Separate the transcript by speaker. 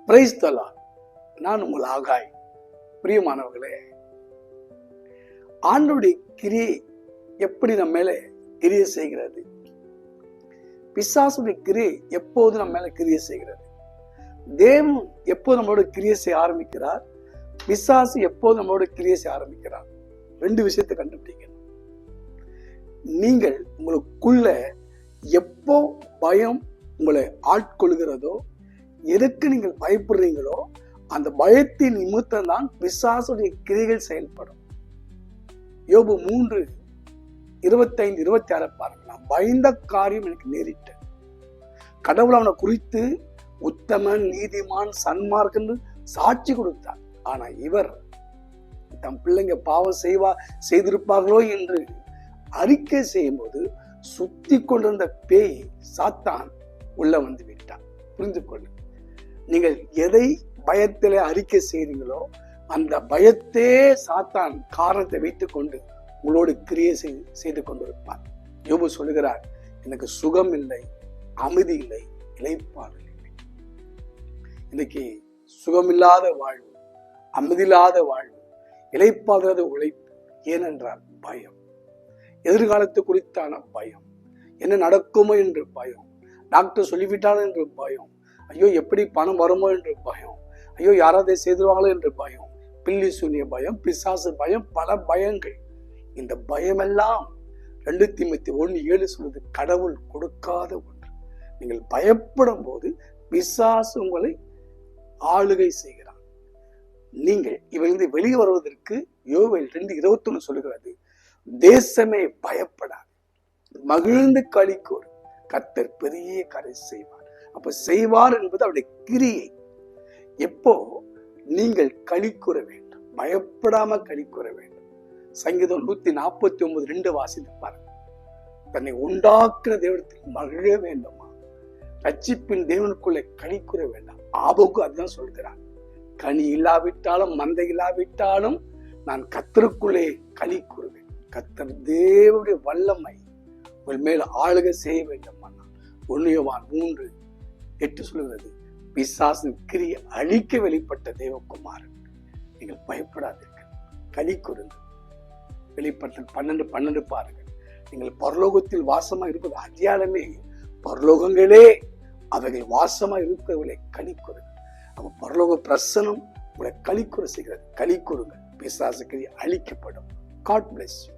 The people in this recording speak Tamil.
Speaker 1: Praise the Lord. நான் உங்கள் ஆகாய். பிரியமானவர்களே, ஆண்டவருடைய கிரியை எப்படி நம்ம மேல கிரியை செய்கிறது? பிசாசுடைய கிரியை எப்போது நம்ம மேல கிரியை செய்கிறது? தேவன் எப்போது நம்மளோட கிரியை செய்ய ஆரம்பிக்கிறார்? பிசாசு எப்போது நம்மளோட கிரியை செய்ய ஆரம்பிக்கிறார்? ரெண்டு விஷயத்தை கண்டுபிடிக்கணும். நீங்கள் உங்களுக்குள்ள எப்போ பயம் உங்களை ஆட்கொள்கிறதோ, எதுக்கு நீங்கள் பயப்படுறீங்களோ, அந்த பயத்தின் நிமித்தம் தான் பிசாசுடைய கிரிகள் செயல்படும். யோபு 3:25-26 பாருங்க. நான் பயந்த காரியம் எனக்கு நேரிட்ட. கடவுள் அவனை குறித்து உத்தமன், நீதிமான், சன்மார்க்கன் சாட்சி கொடுத்தார். ஆனா இவர் தம் பிள்ளைங்க பாவம் செய்திருப்பார்களோ என்று அறிக்கை செய்யும் போது சுத்தி கொண்டிருந்த பேய் சாத்தான் உள்ள வந்து விட்டான். புரிந்து கொள்ளு. நீங்கள் எதை பயத்திலே அறிக்கை செய்றீங்களோ, அந்த பயத்தே சாத்தான் காரணத்தை வைத்துக் கொண்டு உங்களோடு கிரியை செய்து கொண்டிருப்பார். யோபு சொல்லுகிறார், எனக்கு சுகம் இல்லை, அமைதி இல்லை, இளைப்பாறுதல் இல்லை. இன்னைக்கு சுகமில்லாத வாழ்வு, அமைதியில்லாத வாழ்வு, இளைப்பாறுதல் உழைப்பு. ஏனென்றால் பயம். எதிர்காலத்து குறித்தான பயம். என்ன நடக்குமோ என்று பயம். டாக்டர் சொல்லிவிட்டாலும் என்று பயம். ஐயோ எப்படி பணம் வருமோ என்று பயம். ஐயோ யாராவது செய்திருவாங்களோ என்று பயம். பில்லி சூனிய பயம், பிசாசு பயம், பல பயங்கள். இந்த பயமெல்லாம் 2 தீமோத்தேயு 1:7 சொல்லுது, கடவுள் கொடுக்காத ஒன்று. நீங்கள் பயப்படும் போது பிசாசு உங்களை ஆளுகை செய்கிறான். நீங்கள் இவரிலிருந்து வெளியே வருவதற்கு யோவேல் 2:21 சொல்லுகிறது, தேசமே பயப்படாது, மகிழ்ந்து களிக்கூர், கர்த்தர் பெரிய காரியம் செய்வார். அப்ப செய்வார் என்பது அவருடைய கிரியை. எப்போ நீங்கள் களிக்கூற வேண்டும், பயப்படாம களிக்கூற வேண்டும். சங்கீதம் 149:2 வாசித்து பாருங்க. தன்னை உண்டாக்குற தேவனத்தில் மகிழ வேண்டுமா, ரட்சிப்பின் தேவனுக்குள்ளே களிக்கூற வேண்டாம். ஆபோக்கு அதுதான் சொல்கிறான். கனி இல்லாவிட்டாலும் மந்தை இல்லாவிட்டாலும் நான் கர்த்தருக்குள்ளே களி கூறுவேன். கர்த்தர் தேவனுடைய வல்லமை உங்கள் மேல் ஆளுகை செய்ய வேண்டும். 1 யோவான் 3:8 சொல்லுகிறது, பிசாசின் கிரியை அழிக்க வெளிப்பட்ட தேவகுமாரன். நீங்கள் பயப்படாதீர்கள், களி கூறுங்கள். வெளிப்பட்ட 12:12 பாருங்கள். நீங்கள் பரலோகத்தில் வாசமா இருப்பது அடையாளமே, பரலோகங்களே அவைகள் வாசமா இருக்கிறவர்களை களி கூறுங்கள். அப்ப பரலோக பிரசனம் உங்களை களி கூற செய்கிறது. களி கூறுங்கள், பிசாசு கிரியை அழிக்கப்படும். God bless you.